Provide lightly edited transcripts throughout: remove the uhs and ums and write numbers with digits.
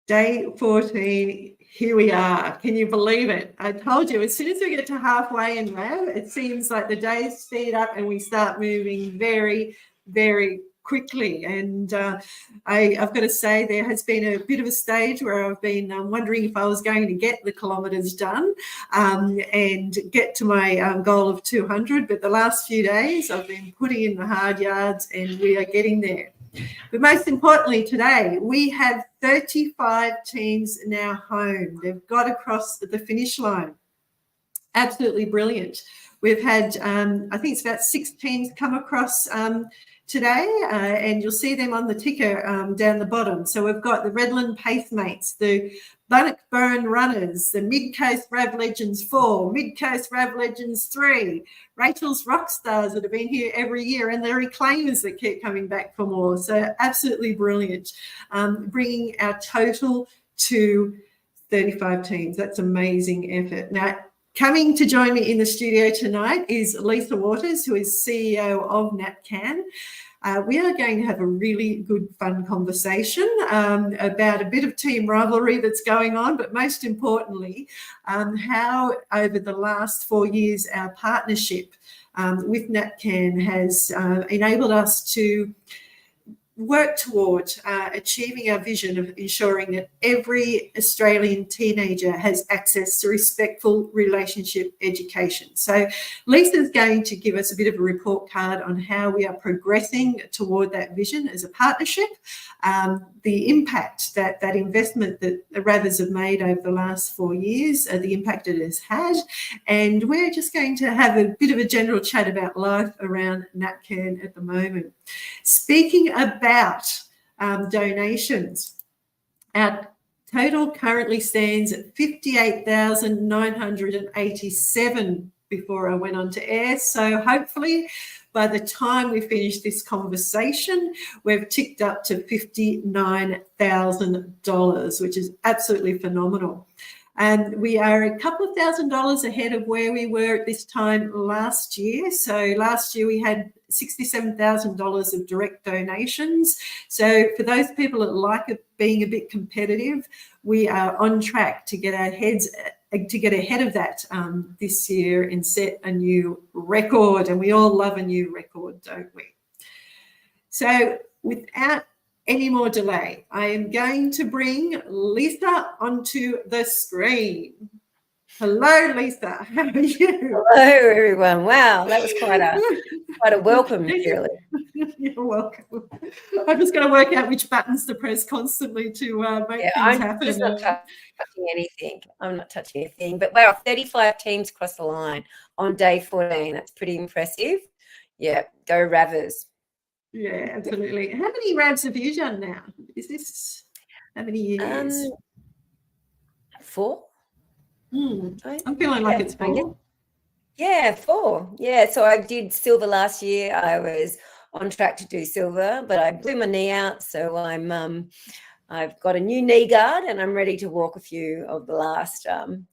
Day 14, here we are. Can you believe it? I told you, as soon as we get to halfway in RAV, it seems like the days speed up and we start moving very, very quickly. And I've got to say, there has been a bit of a stage where I've been wondering if I was going to get the kilometres done and get to my goal of 200. But the last few days, I've been putting in the hard yards and we are getting there. But most importantly today, we have 35 teams now home. They've got across the finish line. Absolutely brilliant. We've had, I think it's about 6 teams come across today, and you'll see them on the ticker down the bottom. So we've got the Redland Pacemates, the Bannockburn Runners, the Mid Coast Rav Legends 4, Mid Coast Rav Legends 3, Rachel's Rockstars that have been here every year, and the Reclaimers that keep coming back for more. So absolutely brilliant, bringing our total to 35 teams. That's amazing effort. Now, coming to join me in the studio tonight is Leesa Waters, who is CEO of NAPCAN. We are going to have a really good, fun conversation about a bit of team rivalry that's going on, but most importantly, how over the last 4 years our partnership with NAPCAN has enabled us to work toward achieving our vision of ensuring that every Australian teenager has access to respectful relationship education. So Lisa's going to give us a bit of a report card on how we are progressing toward that vision as a partnership, the impact that investment that the RAVers have made over the last 4 years, the impact it has had, and we're just going to have a bit of a general chat about life around NAPCAN at the moment. Speaking about donations, our total currently stands at 58,987 before I went on to air. So hopefully by the time we finish this conversation, we've ticked up to $59,000, which is absolutely phenomenal. And we are a couple of $1,000s ahead of where we were at this time last year. So last year we had $67,000 of direct donations. So for those people that like it being a bit competitive, we are on track to get our heads to get ahead of that this year and set a new record. And we all love a new record, don't we? So without any more delay, I am going to bring Leesa onto the screen. Hello, Leesa. How are you? Hello, everyone. Wow, that was quite a welcome, Shirley. You're welcome. I'm just going to work out which buttons to press constantly to make things happen. I'm just not touching anything. I'm not touching anything. But wow, 35 teams across the line on day 14. That's pretty impressive. Yeah, go RAVers. Yeah, absolutely. How many RAVs have you done now? Is this how many years? 4. I'm feeling like it's 4. Yeah, 4. Yeah, so I did silver last year. I was on track to do silver, but I blew my knee out, so I've got a new knee guard and I'm ready to walk a few of the last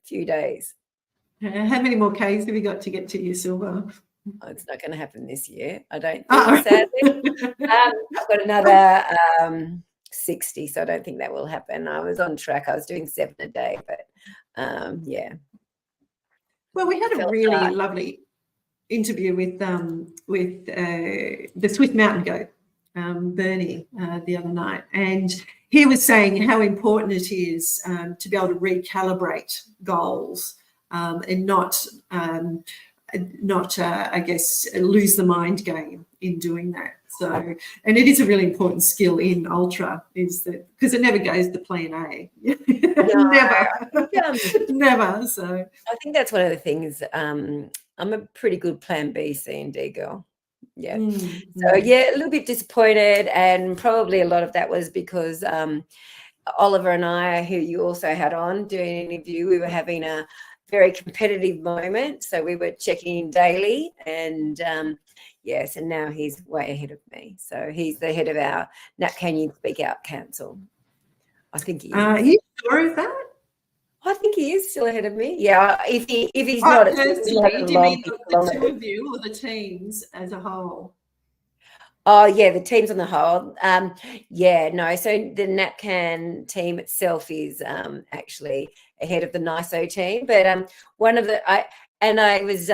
few days. How many more Ks have you got to get to your silver? Oh, it's not going to happen this year, I don't think, sadly. I've got another 60, so I don't think that will happen. I was on track. I was doing 7 a day, but yeah. Well, we had a really lovely interview with the Swiss Mountain Goat, Bernie, the other night, and he was saying how important it is to be able to recalibrate goals and not I guess, lose the mind game in doing that. So, and it is a really important skill in ultra, is that because it never goes to plan A. Never. So I think that's one of the things. I'm a pretty good plan B, C, and D girl. Yeah. So yeah, a little bit disappointed, and probably a lot of that was because Oliver and I, who you also had on doing an interview, we were having a very competitive moment, so we were checking in daily, and yes, and now he's way ahead of me. So he's the head of our NAPCAN Youth Speak Out Council. I think he is. Are you sure of that? I think he is still ahead of me. Yeah, if he's not, personally, do you mean the two of you or the teams as a whole? Oh, yeah, the teams on the whole. Yeah, no. So the NAPCAN team itself is actually ahead of the NISO team. But I was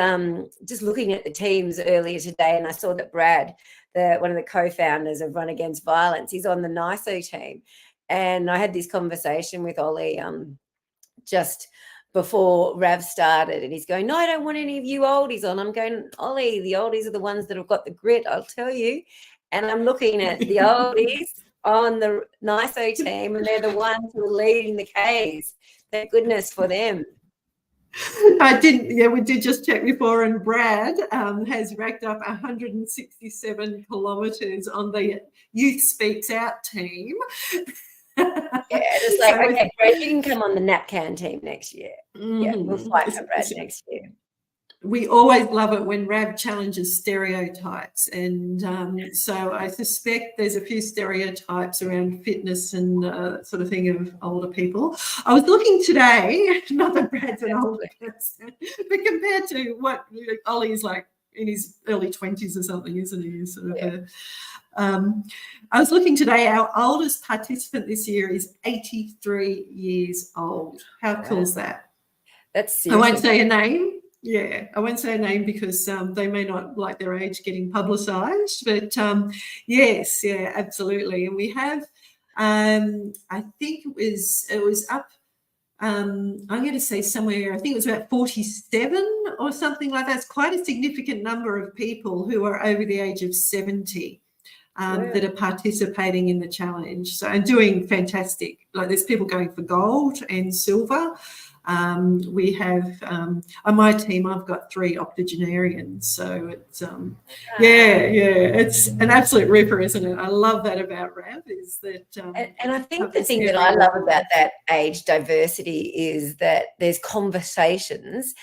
just looking at the teams earlier today, and I saw that Brad, one of the co-founders of Run Against Violence, he's on the NISO team. And I had this conversation with Ollie just before Rav started, and he's going, "No, I don't want any of you oldies on." I'm going, "Ollie, the oldies are the ones that have got the grit, I'll tell you." And I'm looking at the oldies on the NISO team, and they're the ones who are leading the Ks. Thank goodness for them. We did just check before, and Brad has racked up 167 kilometres on the Youth Speaks Out team. Yeah, it's like, so, okay, Brad, you can come on the NAPCAN team next year. Yeah, we'll fight for Brad next year. We always love it when Rav challenges stereotypes, and so I suspect there's a few stereotypes around fitness and that sort of thing of older people. I was looking today, not that Brad's an old person, but compared to what Ollie's like in his early 20s or something, isn't he? Sort of I was looking today, our oldest participant this year is 83 years old. How cool is that? That's seriously. I won't say a name. Yeah, I won't say a name because they may not like their age getting publicised, but yes, yeah, absolutely. And we have, I think it was up, I'm going to say somewhere, I think it was about 47 or something like that. It's quite a significant number of people who are over the age of 70 that are participating in the challenge. So, and doing fantastic. Like there's people going for gold and silver. We have on my team, I've got 3 octogenarians, so it's it's an absolute ripper, isn't it? I love that about RAV, is that and I think the thing that I love about that age diversity is that there's conversations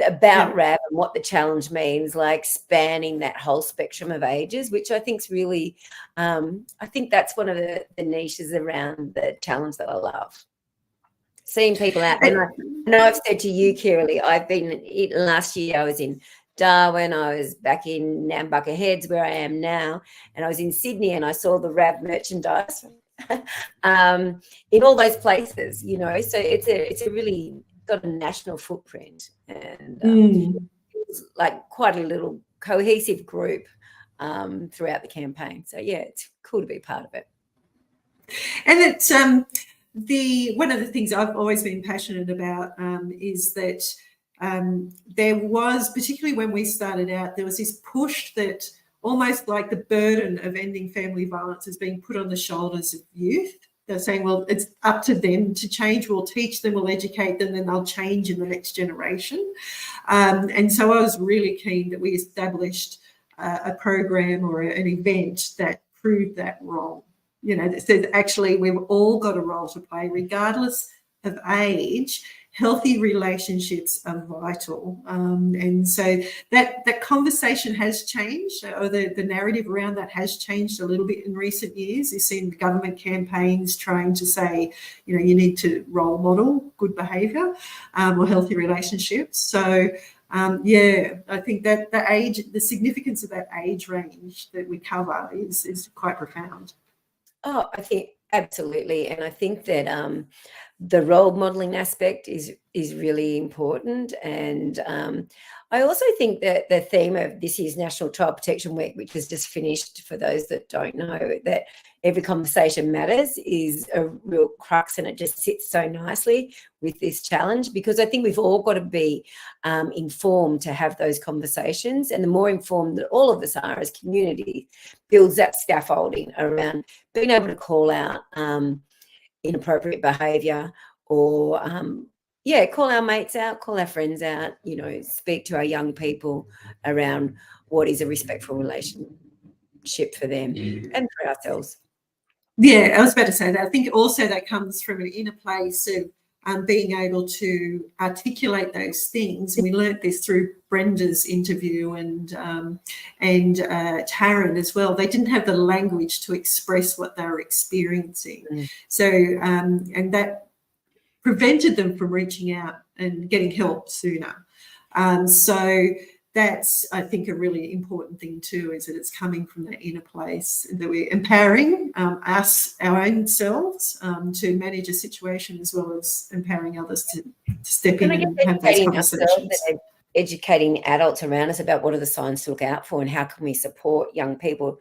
about RAV and what the challenge means, like spanning that whole spectrum of ages, which I think is really I think that's one of the niches around the challenge that I love. Seeing people out. And I know I've said to you, Kiralee, I've been last year, I was in Darwin, I was back in Nambucca Heads where I am now, and I was in Sydney and I saw the RAV merchandise in all those places, you know. So it's a really got a national footprint, and it's like quite a little cohesive group throughout the campaign. So yeah, it's cool to be part of it. And it's one of the things I've always been passionate about is that there was, particularly when we started out, there was this push that almost like the burden of ending family violence is being put on the shoulders of youth. They're saying, well, it's up to them to change. We'll teach them, we'll educate them, then they'll change in the next generation. And so I was really keen that we established a program or an event that proved that wrong. You know, that says actually we've all got a role to play, regardless of age. Healthy relationships are vital, and so that conversation has changed, or the narrative around that has changed a little bit in recent years. You've seen government campaigns trying to say, you know, you need to role model good behaviour or healthy relationships. So I think that the significance of that age range that we cover is quite profound. Oh, I think absolutely. And I think that the role modeling aspect is really important. And I also think that the theme of this year's National Child Protection Week, which has just finished, for those that don't know, that every conversation matters, is a real crux, and it just sits so nicely with this challenge, because I think we've all got to be informed to have those conversations, and the more informed that all of us are as community builds that scaffolding around being able to call out inappropriate behaviour, or call our mates out, call our friends out, you know, speak to our young people around what is a respectful relationship for them and for ourselves. Yeah, I was about to say that. I think also that comes from an inner place of being able to articulate those things. And we learnt this through Brenda's interview and Taryn as well. They didn't have the language to express what they were experiencing. So, and that prevented them from reaching out and getting help sooner. So that's, I think, a really important thing too, is that it's coming from that inner place, that we're empowering us, our own selves, to manage a situation, as well as empowering others to step in and have those conversations. Educating adults around us about what are the signs to look out for, and how can we support young people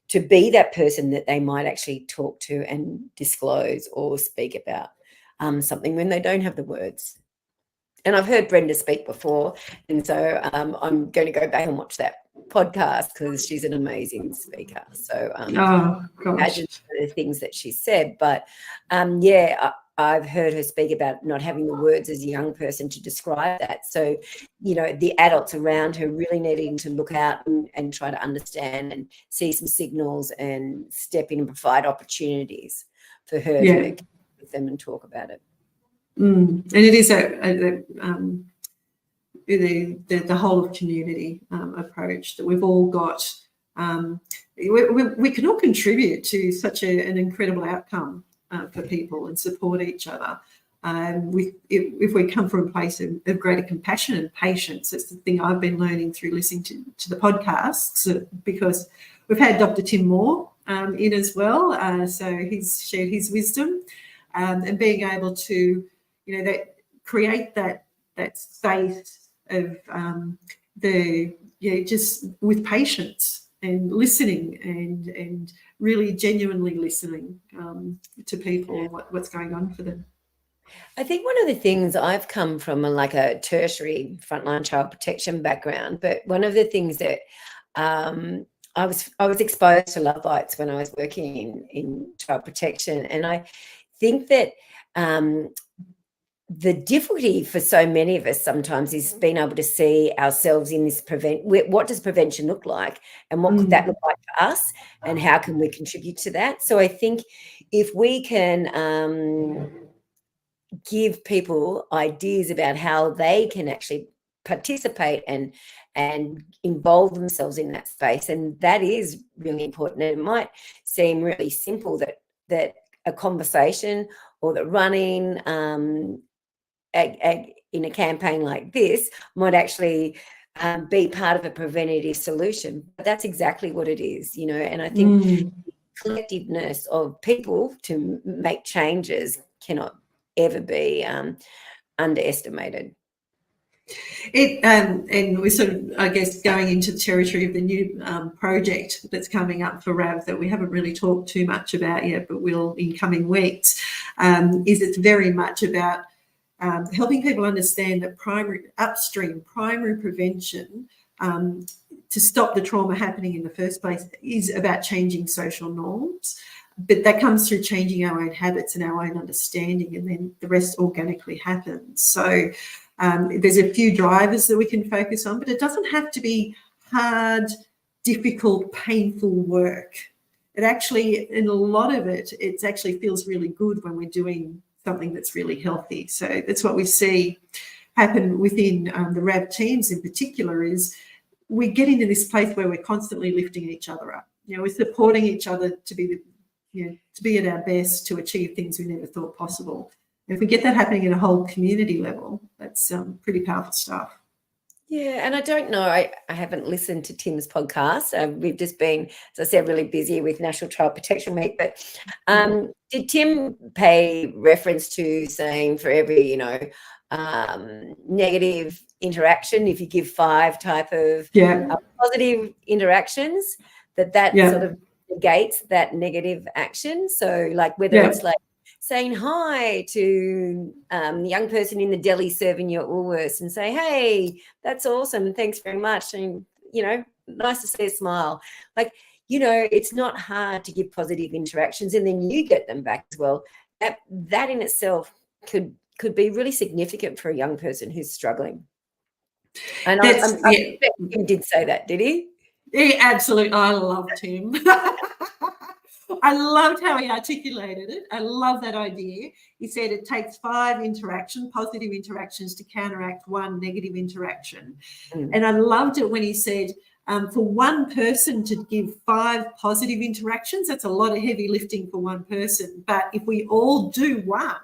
to be that person that they might actually talk to and disclose or speak about something when they don't have the words. And I've heard Brenda speak before, and so I'm going to go back and watch that podcast, because she's an amazing speaker. So imagine the things that she said. But I've heard her speak about not having the words as a young person to describe that. So, the adults around her really needing to look out and try to understand and see some signals and step in and provide opportunities for her to connect with them and talk about it. And it is the whole of community approach that we've all got. We can all contribute to such an incredible outcome for people and support each other. If we come from a place of greater compassion and patience, that's the thing I've been learning through listening to the podcasts, because we've had Dr. Tim Moore in as well. So he's shared his wisdom, and being able to, create that space of just with patience and listening and really genuinely listening to people and what's going on for them. I think one of the things, I've come from a tertiary frontline child protection background, but one of the things that I was exposed to love bites when I was working in child protection, and I think that the difficulty for so many of us sometimes is being able to see ourselves in this what does prevention look like, and what could that look like for us, and how can we contribute to that? So I think if we can give people ideas about how they can actually participate and involve themselves in that space, and that is really important. And it might seem really simple that a conversation or that running in a campaign like this might actually be part of a preventative solution. But that's exactly what it is, and I think the collectiveness of people to make changes cannot ever be underestimated. And we're sort of, I guess, going into the territory of the new project that's coming up for RAV that we haven't really talked too much about yet, but will in coming weeks, is it's very much about helping people understand that upstream primary prevention to stop the trauma happening in the first place is about changing social norms. But that comes through changing our own habits and our own understanding, and then the rest organically happens. So there's a few drivers that we can focus on, but it doesn't have to be hard, difficult, painful work. It actually, in a lot of it actually feels really good when we're doing something that's really healthy. So that's what we see happen within the RAV teams in particular, is we get into this place where we're constantly lifting each other up. We're supporting each other to be at our best, to achieve things we never thought possible. And if we get that happening at a whole community level, that's pretty powerful stuff. Yeah, and I don't know, I haven't listened to Tim's podcast. We've just been, as I said, really busy with National Child Protection Week. But did Tim pay reference to saying for every, negative interaction, if you give 5 type of positive interactions, that sort of negates that negative action? So whether it's saying hi to the young person in the deli serving your Woolworths and say, hey, that's awesome, thanks very much, and nice to see a smile. It's not hard to give positive interactions, and then you get them back as well. That in itself could be really significant for a young person who's struggling. And I Tim did say that, did he? Yeah, absolutely. I loved him. I loved how he articulated it. I love that idea. He said it takes 5 positive interactions to counteract 1 negative interaction. And I loved it when he said, for one person to give 5 positive interactions, that's a lot of heavy lifting for one person. But if we all do 1,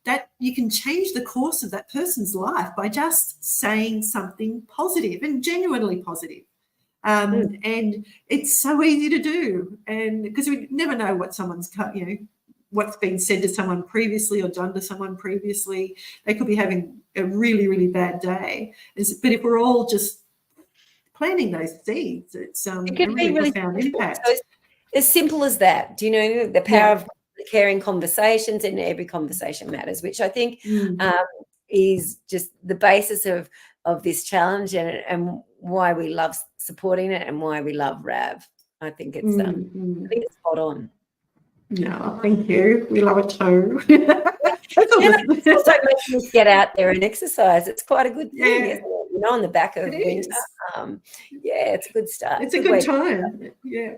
that you can change the course of that person's life by just saying something positive and genuinely positive. And it's so easy to do, and because we never know what someone's, what's been said to someone previously or done to someone previously. They could be having a really, really bad day. But if we're all just planting those seeds, it's a really profound impact. So as simple as that. Do you know the power of caring conversations, and every conversation matters, which I think is just the basis of this challenge, and why we love supporting it and why we love RAV. I think it's I think it's spot on. No, thank you. We love it too. It's also making us get out there and exercise. It's quite a good thing, isn't it? You know, on the back of winter. It's a good start. It's a good time. Yeah,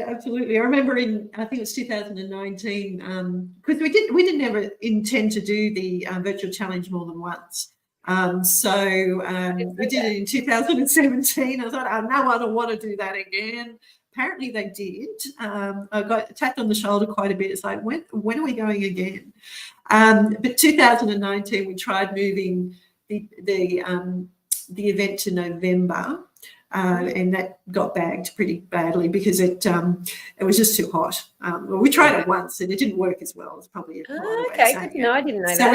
absolutely. I remember I think it was 2019, because we didn't ever intend to do the virtual challenge more than once. We did it in 2017. I thought, no, I don't want to do that again. Apparently they did. I got tapped on the shoulder quite a bit. It's like, when are we going again? But 2019, we tried moving the event to November, and that got bagged pretty badly because it was just too hot. Well, we tried it once and it didn't work as well. It's probably okay. No, I didn't know that. So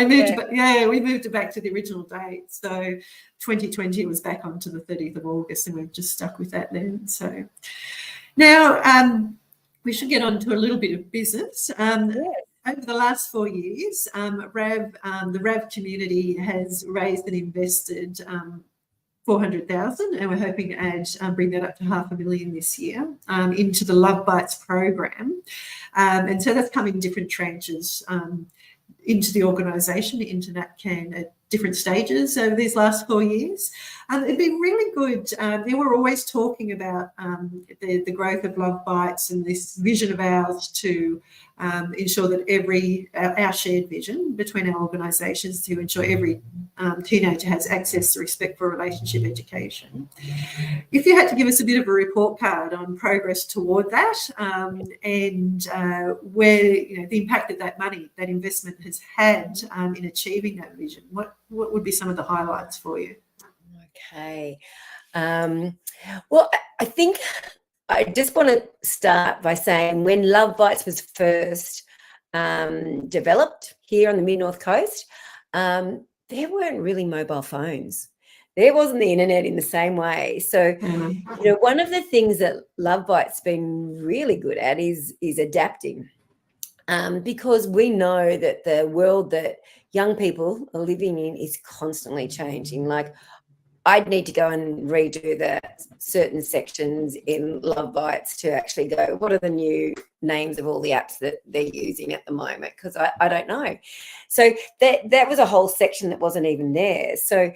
we moved it back to the original date. So 2020 was back onto the 30th of August, and we've just stuck with that then. So now we should get on to a little bit of business. Over the last 4 years, the RAV community has raised and invested 400,000, and we're hoping to bring that up to $500,000 this year into the Love Bites program. And so that's come in different tranches into the organisation, into NAPCAN, at different stages over these last 4 years. It'd be really good. We're always talking about the growth of Love Bites and this vision of ours to ensure that our shared vision between our organisations to ensure every teenager has access to respect for relationship education. If you had to give us a bit of a report card on progress toward that, and where the impact that money, that investment has had in achieving that vision, what would be some of the highlights for you? Okay. Well, I think I just want to start by saying when Love Bites was first developed here on the Mid-North Coast, there weren't really mobile phones. There wasn't the internet in the same way. So, one of the things that Love Bites been really good at is adapting, because we know that the world that young people are living in is constantly changing. Like, I'd need to go and redo the certain sections in Love Bites to actually go, what are the new names of all the apps that they're using at the moment? Because I don't know. So that was a whole section that wasn't even there. So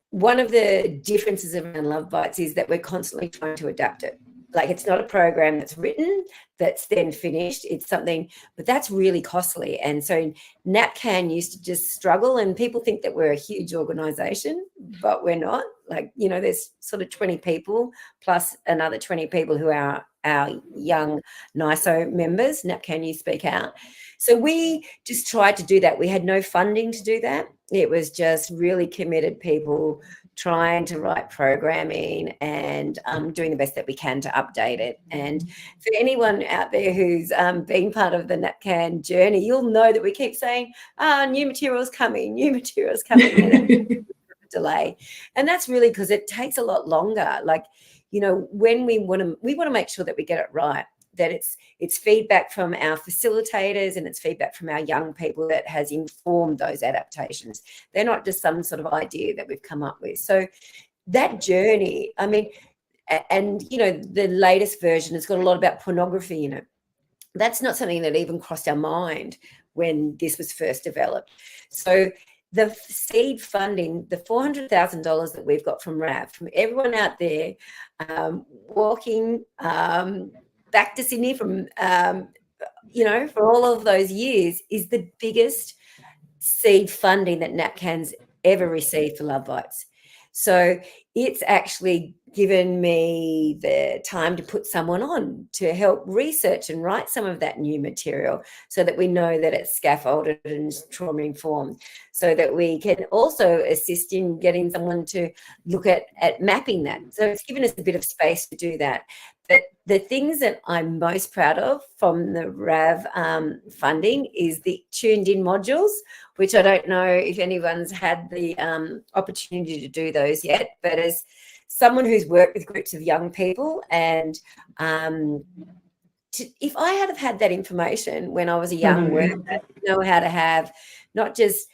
one of the differences around Love Bites is that we're constantly trying to adapt it. Like, it's not a program that's written, that's then finished. It's something, but that's really costly. And so NAPCAN used to just struggle, and people think that we're a huge organisation, but we're not. Like, there's sort of 20 people plus another 20 people who are our young NISO members, NAPCAN You Speak Out. So we just tried to do that. We had no funding to do that. It was just really committed people trying to write programming and doing the best that we can to update it. And for anyone out there who's been part of the NAPCAN journey, you'll know that we keep saying, new material's coming, and delay. And that's really because it takes a lot longer. Like, when we want to make sure that we get it right, that it's feedback from our facilitators and it's feedback from our young people that has informed those adaptations. They're not just some sort of idea that we've come up with. So that journey, the latest version has got a lot about pornography in it. That's not something that even crossed our mind when this was first developed. So the seed funding, the $400,000 that we've got from RAV, from everyone out there walking back to Sydney from, for all of those years, is the biggest seed funding that NAPCAN's ever received for Love Bites. So it's actually given me the time to put someone on to help research and write some of that new material so that we know that it's scaffolded and trauma informed, so that we can also assist in getting someone to look at mapping that. So it's given us a bit of space to do that. But the things that I'm most proud of from the RAV funding is the tuned in modules, which I don't know if anyone's had the opportunity to do those yet, but as someone who's worked with groups of young people, and if I had have had that information when I was a young worker, know how to have not just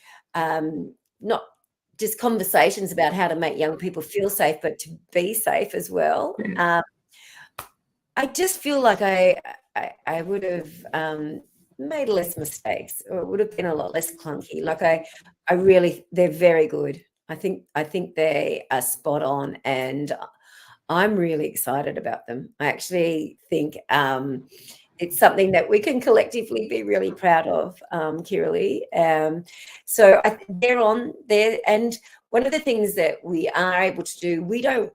conversations about how to make young people feel safe, but to be safe as well. I just feel like I would have made less mistakes, or it would have been a lot less clunky. Like I really, they're very good. I think they are spot on, and I'm really excited about them. I actually think it's something that we can collectively be really proud of, Kiralee. So they're on there, and one of the things that we are able to do, we're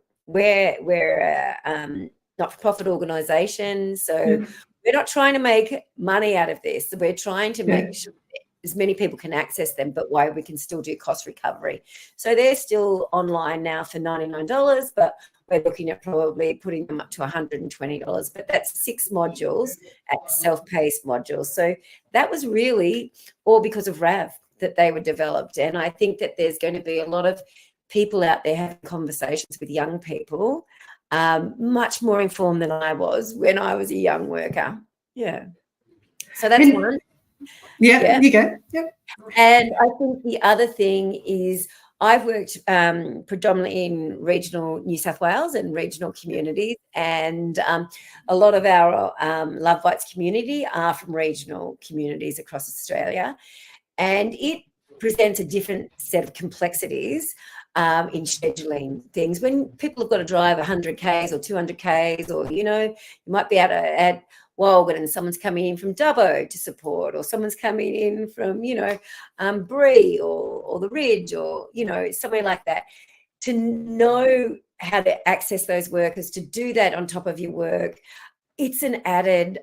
not-for-profit organisation, so we're not trying to make money out of this. We're trying to make sure as many people can access them, but why we can still do cost recovery. So they're still online now for $99, but we're looking at probably putting them up to $120. But that's 6 modules at self-paced modules. So that was really all because of RAV that they were developed. And I think that there's going to be a lot of people out there having conversations with young people, much more informed than I was when I was a young worker. Yeah. So that's one. Yeah, you go. Yep. And I think the other thing is I've worked predominantly in regional New South Wales and regional communities, and a lot of our Love Bites community are from regional communities across Australia, and it presents a different set of complexities in scheduling things. When people have got to drive 100 Ks or 200 Ks, or, you might be able to add Walgett and someone's coming in from Dubbo to support, or someone's coming in from, Bree or the Ridge, or, somewhere like that. To know how to access those workers, to do that on top of your work, it's an added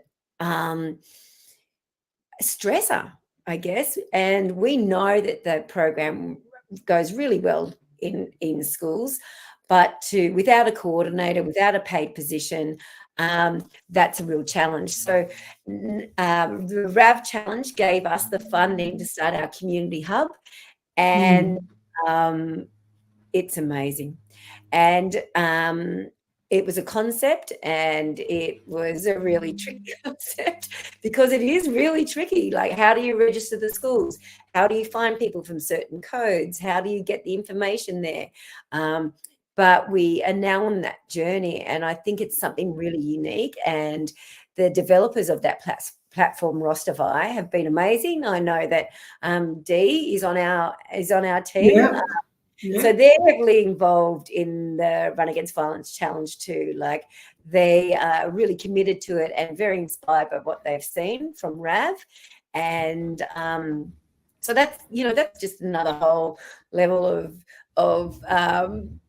stressor, I guess. And we know that the program goes really well in schools, but without a coordinator, without a paid position, that's a real challenge. So the RAV Challenge gave us the funding to start our community hub, and it's amazing. And it was a concept, and it was a really tricky concept, because it is really tricky. Like, how do you register the schools? How do you find people from certain codes? How do you get the information there? But we are now on that journey, and I think it's something really unique. And the developers of that platform, Rostify, have been amazing. I know that Dee is on our team. Yeah. Yeah. So they're heavily involved in the Run Against Violence Challenge too. Like, they are really committed to it and very inspired by what they've seen from RAV. And so that's just another whole level of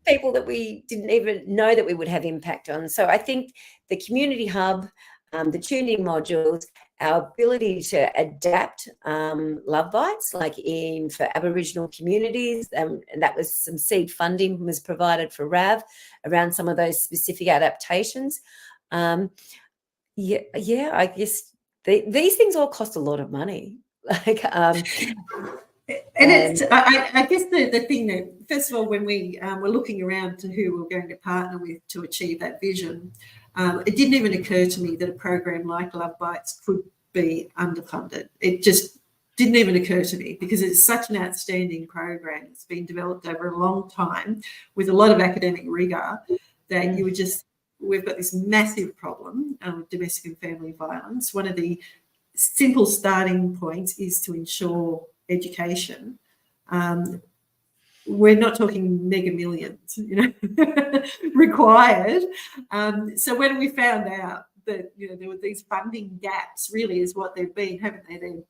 people that we didn't even know that we would have impact on. So I think the community hub, the tuned-in modules, our ability to adapt Love Bites, like for Aboriginal communities, and that was some seed funding was provided for RAV around some of those specific adaptations. I guess these things all cost a lot of money. Like, it's, I guess the thing that, first of all, when we were looking around to who we were going to partner with to achieve that vision, it didn't even occur to me that a program like Love Bites could be underfunded. It just didn't even occur to me, because it's such an outstanding program. It's been developed over a long time with a lot of academic rigour, that we've got this massive problem with domestic and family violence. One of the simple starting points is to ensure education. We're not talking mega millions, required. So when we found out that there were these funding gaps, really is what they've been, haven't they?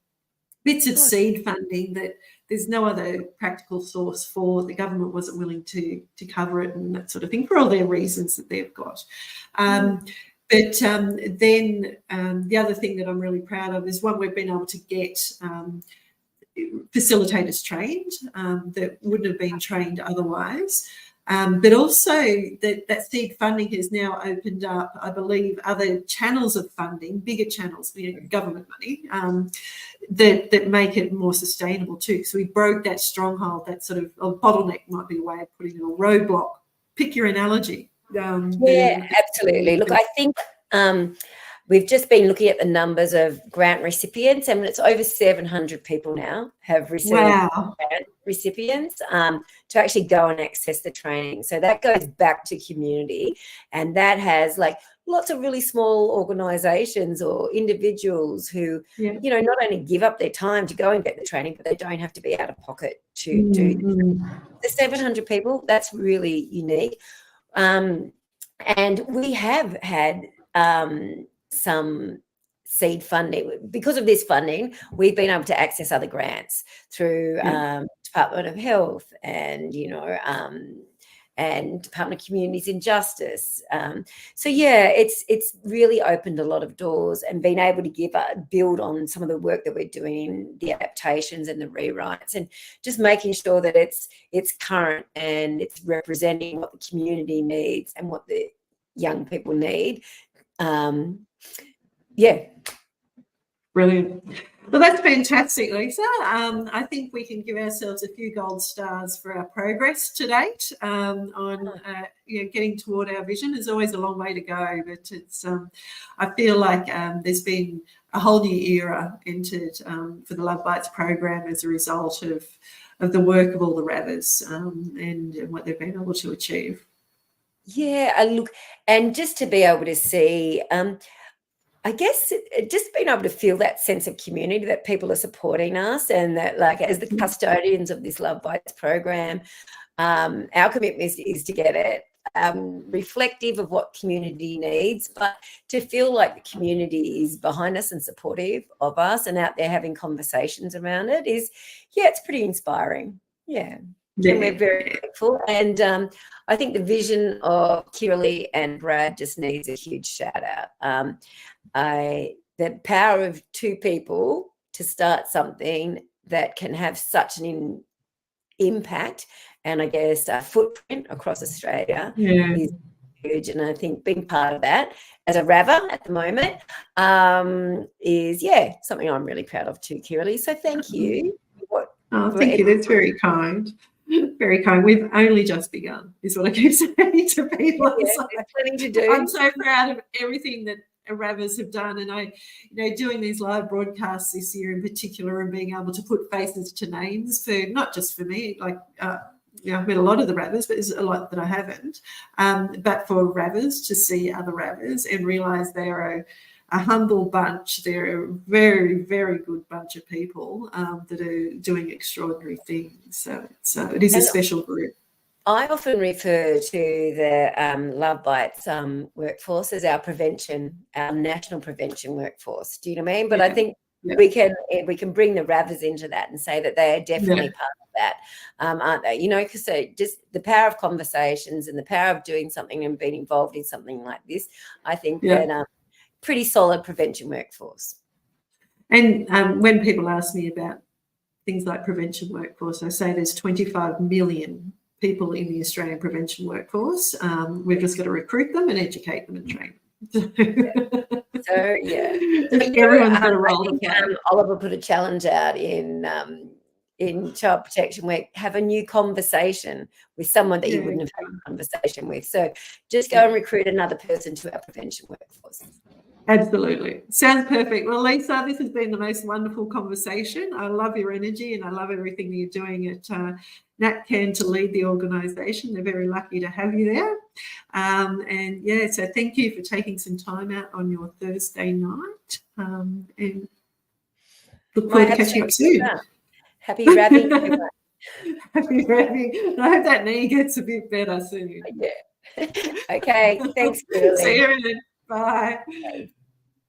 bits of seed funding that there's no other practical source for. The government wasn't willing to cover it and that sort of thing for all their reasons that they've got. But then the other thing that I'm really proud of is, one, we've been able to get facilitators trained that wouldn't have been trained otherwise. But also that seed funding has now opened up, I believe, other channels of funding, bigger channels, government money, that make it more sustainable too. So we broke that stronghold, that sort of bottleneck might be a way of putting it, or roadblock. Pick your analogy. Absolutely. Look, I think we've just been looking at the numbers of grant recipients, and it's over 700 people now have received grant recipients to actually go and access the training. So that goes back to community, and that has lots of really small organisations or individuals who, not only give up their time to go and get the training, but they don't have to be out of pocket to do the 700 people. That's really unique. And we have had some seed funding. Because of this funding, we've been able to access other grants through Department of Health and and Department of Communities and Justice. It's really opened a lot of doors, and been able to build on some of the work that we're doing in the adaptations and the rewrites, and just making sure that it's current and it's representing what the community needs and what the young people need. Brilliant. Well, that's fantastic, Leesa. I think we can give ourselves a few gold stars for our progress to date on getting toward our vision. There's always a long way to go, but it's I feel like there's been a whole new era entered for the Love Bites program as a result of the work of all the RAVers and what they've been able to achieve. Yeah, look, and just to be able to see, I guess just being able to feel that sense of community, that people are supporting us, and that, as the custodians of this Love Bites program, our commitment is to get it reflective of what community needs, but to feel like the community is behind us and supportive of us and out there having conversations around it it's pretty inspiring. And we're very grateful. And I think the vision of Kirralie and Brad just needs a huge shout out. The power of two people to start something that can have such an impact and, I guess, a footprint across Australia is huge. And I think being part of that as a RAVer at the moment is something I'm really proud of too, Kirralie. So thank you. Thank you. That's very kind. Very kind. We've only just begun, is what I keep saying to people. There's plenty to do. I'm so proud of everything that RAVers have done, and doing these live broadcasts this year in particular, and being able to put faces to names for, not just for me, I've met a lot of the RAVers, but there's a lot that I haven't. But for RAVers to see other RAVers and realise they are a humble bunch. They're a very, very good bunch of people that are doing extraordinary things. So it is a special group. I often refer to the Love Bites workforce as our national prevention workforce. Do you know what I mean? But I think we can bring the RAVers into that and say that they are definitely part of that, aren't they? Because just the power of conversations and the power of doing something and being involved in something like this, I think that pretty solid prevention workforce. And when people ask me about things like prevention workforce, I say there's 25 million people in the Australian prevention workforce. We've just got to recruit them and educate them and train them. Everyone's got a role to play. Oliver put a challenge out in child protection week: have a new conversation with someone that you wouldn't have had a conversation with. So just go and recruit another person to our prevention workforce. Absolutely. Sounds perfect. Well, Leesa, this has been the most wonderful conversation. I love your energy, and I love everything that you're doing at NAPCAN to lead the organisation. They're very lucky to have you there. So thank you for taking some time out on your Thursday night. And look forward to catching up soon. Happy raving. Happy raving. I hope that knee gets a bit better soon. Yeah. Okay. Thanks, Kirralie. See you then. Bye. Okay.